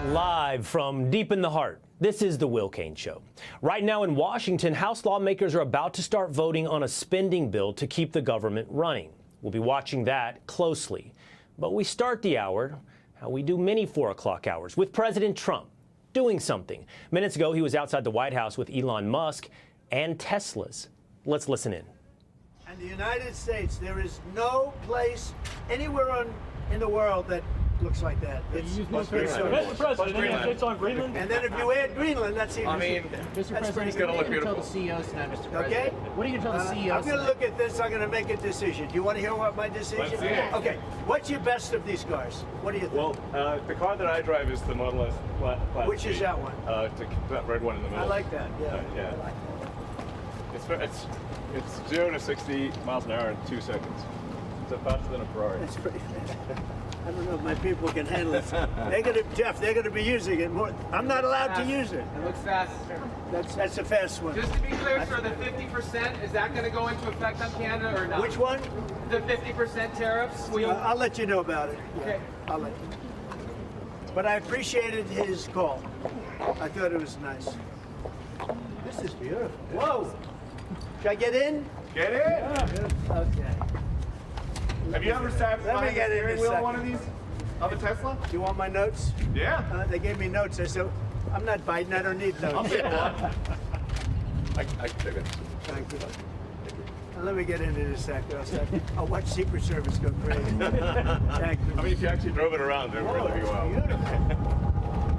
Live from deep in the heart, this is the Will Cain Show. Right now in Washington, House lawmakers are about to start voting on a spending bill to keep the government running. We'll be watching that closely. But we start the hour, how we do many 4 o'clock hours, with President Trump doing something. Minutes ago, he was outside the White House with Elon Musk and Teslas. Let's listen in. In the United States, there is no place anywhere in the world that looks like that. It's Mr. President, it's on Greenland. And then if you add Greenland, that's even. I mean, Mr. President, it's going to look beautiful. Tell the CEOs tonight, Mr. President. Okay. What are you going to tell the CEOs? I'm going to look at this. I'm going to make a decision. Do you want to hear what my decision is? Let's see it. Okay. What's your best of these cars? What do you think? Well, the car that I drive is the Model S Plaid. Which is that one? That red one in the middle. I like that. Yeah. Yeah. I like that. It's 0 to 60 miles an hour in 2 seconds. It's faster than a Ferrari. That's pretty fast. I don't know if my people can handle it. They're going to be using it more. I'm not allowed to use it. It looks fast. That's a fast one. Just to be clear, sir, the 50%, is that going to go into effect on Canada or not? Which one? The 50% tariffs? I'll let you know about it. Yeah, Okay. I'll let you know. But I appreciated his call. I thought it was nice. This is beautiful. Whoa! Should I get in? Get in! Okay. Have you ever sat Let me behind the get in steering a wheel second. of one of these? Of a Tesla? Do you want my notes? Yeah. They gave me notes. I said, I'm not Biden. I don't need notes. I can take it. Thank you. Let me get into this second. I'll watch Secret Service go crazy. Thank you. I mean, if you actually drove it around, it would really be wild. Beautiful.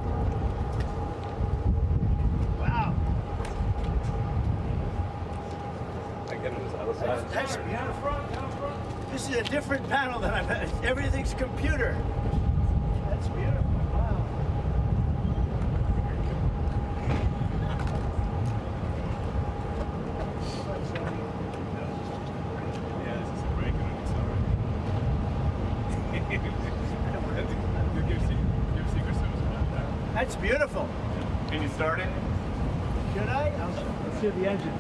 Wow. I get on this other side. That's beautiful. This is a different panel than I've had. Everything's computer. That's beautiful. Wow. Yeah, this is a break and an give Secret Service about that. That's beautiful. Can you start it? Should I? Let's hear the engine.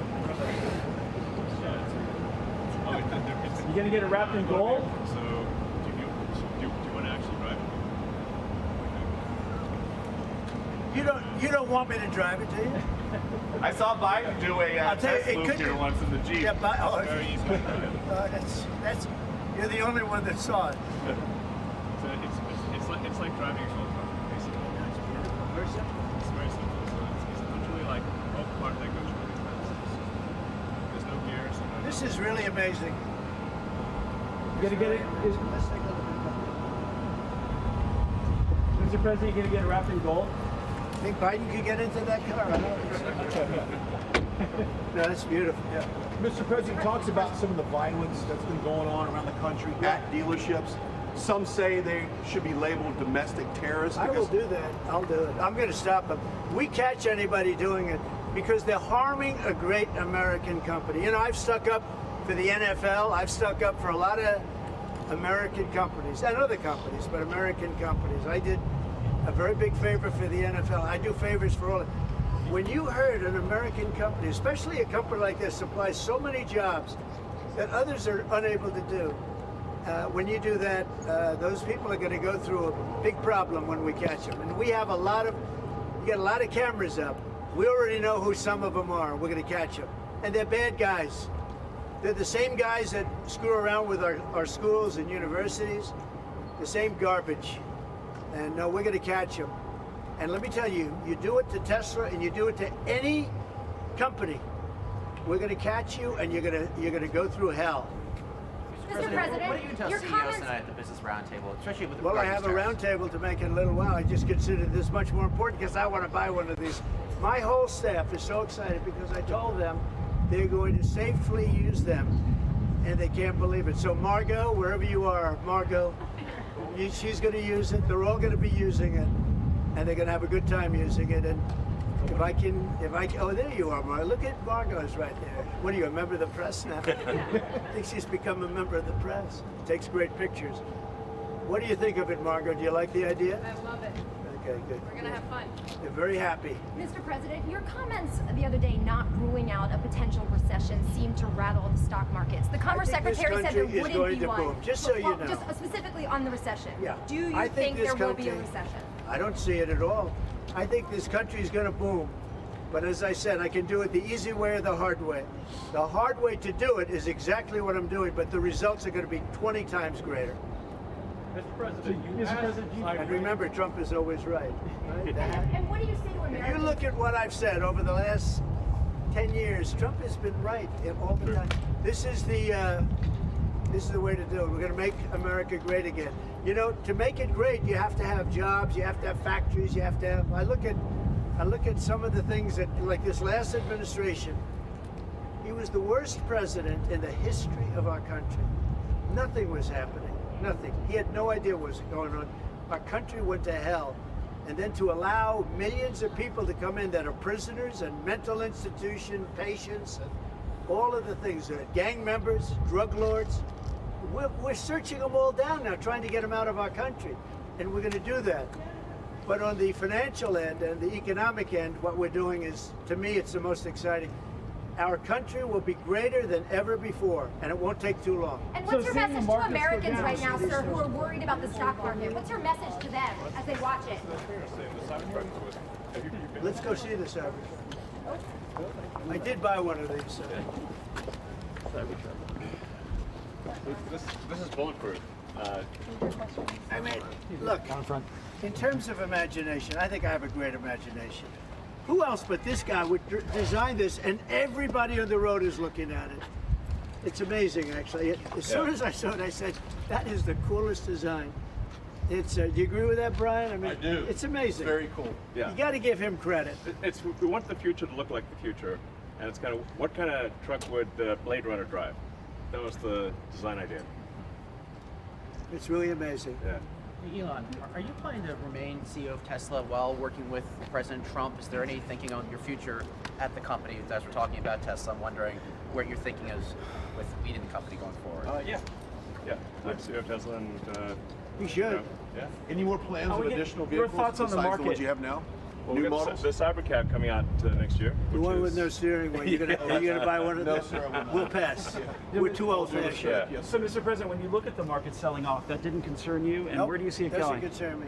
You going to get it wrapped in gold? So, do you want to actually drive it? You don't want me to drive it, do you? I saw Biden do a I'll tell you, test it loop could here be- once in the Jeep. Yeah, but Very easy. that's you're the only one that saw it. So it's like driving a golf cart, basically. Very simple. It's very simple. So it's literally like a golf cart that goes really fast. There's no gears. This is really amazing. You going to get it? Let's take a look at Mr. President, you going to get it wrapped in gold? that. Think Biden could get into that car? I know. No, that's beautiful. Yeah. Mr. President talks about some of the violence that's been going on around the country at dealerships. Some say they should be labeled domestic terrorists. I will do that. I'll do it. I'm going to stop them. We catch anybody doing it because they're harming a great American company. You know, I've stuck up for the NFL. I've stuck up for a lot of American companies and other companies, but American companies. I did a very big favor for the NFL. I do favors for all. When you heard an American company, especially a company like this, supplies so many jobs that others are unable to do, when you do that, those people are going to go through a big problem when we catch them. And we have you get a lot of cameras up. We already know who some of them are. We're going to catch them. And they're bad guys. They're the same guys that screw around with our schools and universities, the same garbage. And no, we're going to catch them. And let me tell you, you do it to Tesla and you do it to any company, we're going to catch you and you're going to go through hell. Mr. President, what do you tell your CEOs comments tonight at the business roundtable, especially with the Well, I have a roundtable to make in a little while. I just consider this much more important because I want to buy one of these. My whole staff is so excited because I told them they're going to safely use them, and they can't believe it. So Margo, wherever you are, Margo, she's going to use it. They're all going to be using it, and they're going to have a good time using it. And if I can, oh, there you are, Margo. Look at Margo's right there. What are you, a member of the press now? I think she's become a member of the press. Takes great pictures. What do you think of it, Margo? Do you like the idea? I love it. Okay, good. We're going to have fun. They're very happy. Mr. President, your comments the other day not ruling out a potential recession seemed to rattle the stock markets. The Commerce Secretary said there wouldn't be one. Just so you know. Just specifically on the recession. Yeah. Do you I think this there will be a country- recession? I don't see it at all. I think this country is going to boom. But as I said, I can do it the easy way or the hard way. The hard way to do it is exactly what I'm doing, but the results are going to be 20 times greater. Mr. President, And remember, Trump is always right. And what do you say to If Americans? you look at what I've said over the last 10 years, Trump has been right all the time. This is the way to do it. We're going to make America great again. You know, to make it great, you have to have jobs, you have to have factories, you have to have. I look at some of the things that, like this last administration, he was the worst president in the history of our country. Nothing was happening. Nothing. He had no idea what was going on. Our country went to hell. And then to allow millions of people to come in that are prisoners and mental institution patients and all of the things, gang members, drug lords, we're searching them all down now, trying to get them out of our country. And we're going to do that. But on the financial end and the economic end, what we're doing is, to me, it's the most exciting. Our country will be greater than ever before, and it won't take too long. And what's your message to Americans right now, sir, who are worried about the stock market? What's your message to them as they watch it? Let's go see this average. I did buy one of these. This is bulletproof. I mean, look, in terms of imagination, I think I have a great imagination. Who else but this guy would design this, and everybody on the road is looking at it? It's amazing, actually. As soon as I saw it, I said, that is the coolest design. It's. Do you agree with that, Brian? I mean, I do. It's amazing. Very cool. Yeah. You got to give him credit. We want the future to look like the future, and it's kind of what kind of truck would the Blade Runner drive? That was the design idea. It's really amazing. Yeah. Elon, are you planning to remain CEO of Tesla while working with President Trump? Is there any thinking on your future at the company? As we're talking about Tesla, I'm wondering where your thinking is with leading the company going forward. Yeah. I'm CEO of Tesla, and You should. yeah. Any more plans How of we get- additional your vehicles thoughts on the besides market? ones you have now? Well, New we got models? the Cybercab coming out next year. The which one with is- no steering wheel. Are you gonna buy one of No, those? sir, I will not. We'll pass. We're too old-fashioned. Yeah. Yes. So, Mr. President, when you look at the market selling off, that didn't concern you, and Nope, where do you see it doesn't going? concern me.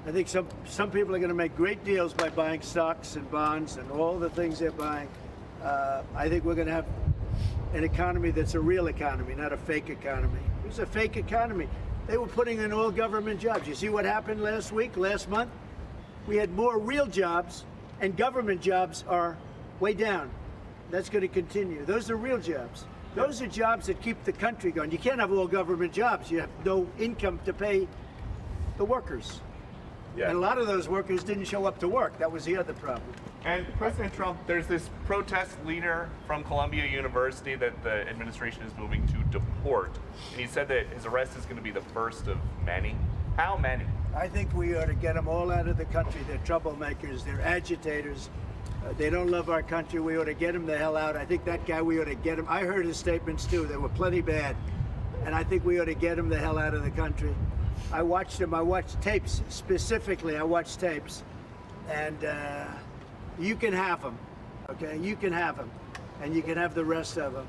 I think some people are going to make great deals by buying stocks and bonds and all the things they're buying. I think we're going to have an economy that's a real economy, not a fake economy. It was a fake economy. They were putting in all government jobs. You see what happened last month? We had more real jobs, and government jobs are way down. That's going to continue. Those are real jobs. Those are jobs that keep the country going. You can't have all government jobs. You have no income to pay the workers. Yeah. And a lot of those workers didn't show up to work. That was the other problem. And President Trump, there's this protest leader from Columbia University that the administration is moving to deport. And he said that his arrest is going to be the first of many. How many? I think we ought to get them all out of the country. They're troublemakers. They're agitators. They don't love our country. We ought to get him the hell out. I think that guy, we ought to get him. I heard his statements too. They were plenty bad. And I think we ought to get him the hell out of the country. I watched him. I watched tapes specifically. I watched tapes. And you can have them. Okay? You can have them. And you can have the rest of them.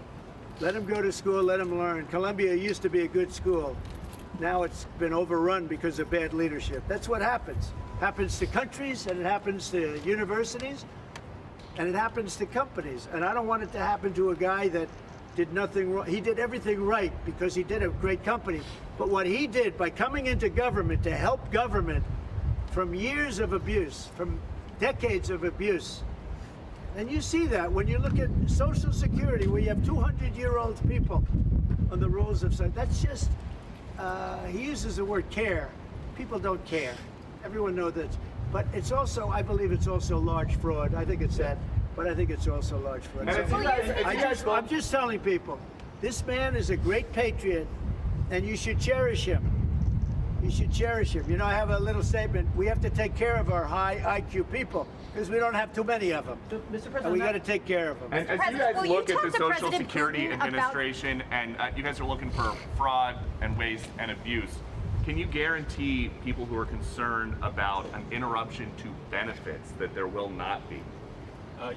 Let them go to school. Let them learn. Columbia used to be a good school. Now it's been overrun because of bad leadership. That's what happens. Happens to countries, and it happens to universities, and it happens to companies. And I don't want it to happen to a guy that did nothing wrong. He did everything right because he did a great company. But what he did by coming into government to help government from years of abuse, from decades of abuse, and you see that when you look at Social Security, where you have 200-year-old people on the rolls of society. That's just, he uses the word care. People don't care. Everyone knows that. But it's also, I believe it's also large fraud. I think it's that, but I think it's also large fraud. And So I'm just telling people, this man is a great patriot, and you should cherish him. You should cherish him. You know, I have a little statement. We have to take care of our high IQ people because we don't have too many of them. Mr. President, And we got to take care of them. And as you President, guys will you look at talk the to Social President Security Putin about- Administration and you guys are looking for fraud and waste and abuse, can you guarantee people who are concerned about an interruption to benefits that there will not be?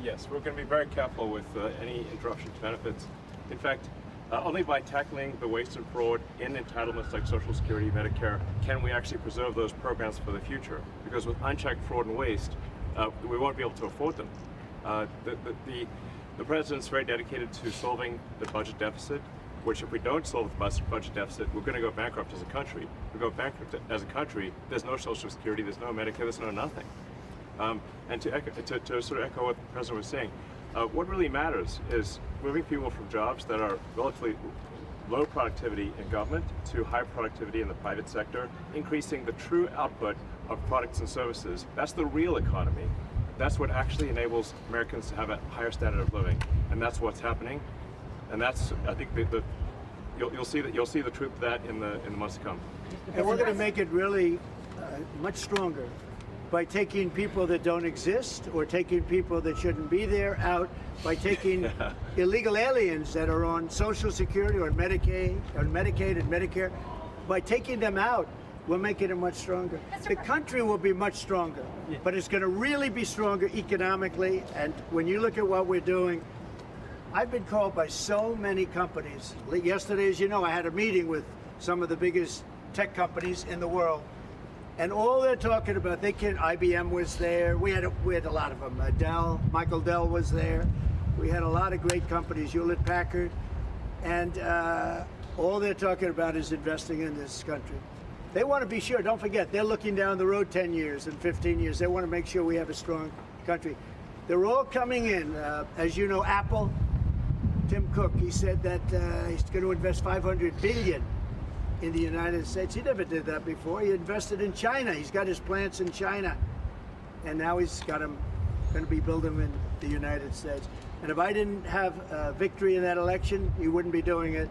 Yes, we're going to be very careful with any interruption to benefits. In fact, Only by tackling the waste and fraud in entitlements like Social Security, Medicare, can we actually preserve those programs for the future. Because with unchecked fraud and waste, we won't be able to afford them. The president's very dedicated to solving the budget deficit, which if we don't solve the budget deficit, we're going to go bankrupt as a country. If we go bankrupt as a country, there's no Social Security, there's no Medicare, there's no nothing. And to sort of echo what the president was saying, what really matters is moving people from jobs that are relatively low productivity in government to high productivity in the private sector, increasing the true output of products and services. That's the real economy. That's what actually enables Americans to have a higher standard of living, and that's what's happening. And that's, I think, you'll see the truth of that in the months to come. And we're going to make it really much stronger by taking people that don't exist or taking people that shouldn't be there out, by taking illegal aliens that are on Social Security or Medicaid and Medicare. By taking them out, we're making it much stronger. The country will be much stronger, but it's going to really be stronger economically. And when you look at what we're doing, I've been called by so many companies. Yesterday, as you know, I had a meeting with some of the biggest tech companies in the world. And all they're talking about, IBM was there. We had a lot of them. Michael Dell was there. We had a lot of great companies, Hewlett Packard. And all they're talking about is investing in this country. They want to be sure, don't forget, they're looking down the road 10 years and 15 years. They want to make sure we have a strong country. They're all coming in. As you know, Apple, Tim Cook, he said that he's going to invest $500 billion in the United States. He never did that before. He invested in China. He's got his plants in China. And now he's got them, going to be building them in the United States. And if I didn't have victory in that election, he wouldn't be doing it.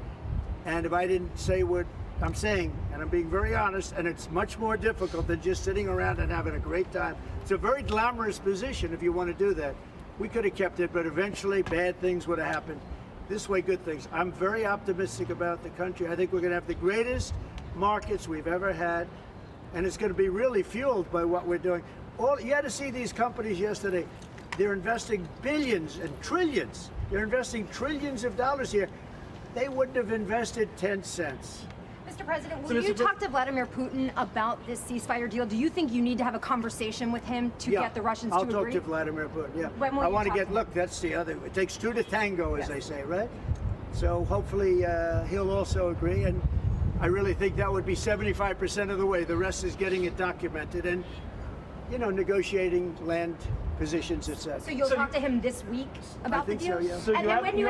And if I didn't say what I'm saying, and I'm being very honest, and it's much more difficult than just sitting around and having a great time. It's a very glamorous position if you want to do that. We could have kept it, but eventually bad things would have happened. This way, good things. I'm very optimistic about the country. I think we're going to have the greatest markets we've ever had, and it's going to be really fueled by what we're doing. You had to see these companies yesterday. They're investing billions and trillions. They're investing trillions of dollars here. They wouldn't have invested 10 cents. Mr. President, will you talk to Vladimir Putin about this ceasefire deal? Do you think you need to have a conversation with him to get the Russians to agree? I'll talk to Vladimir Putin, yeah. When will I you want to talk get, to him? look, that's the other, it takes two to tango, as they say, right? So hopefully he'll also agree, and I really think that would be 75% of the way. The rest is getting it documented and, you know, negotiating land positions, etc. So you'll talk to him this week about the deal? I think so, yeah. So And then when you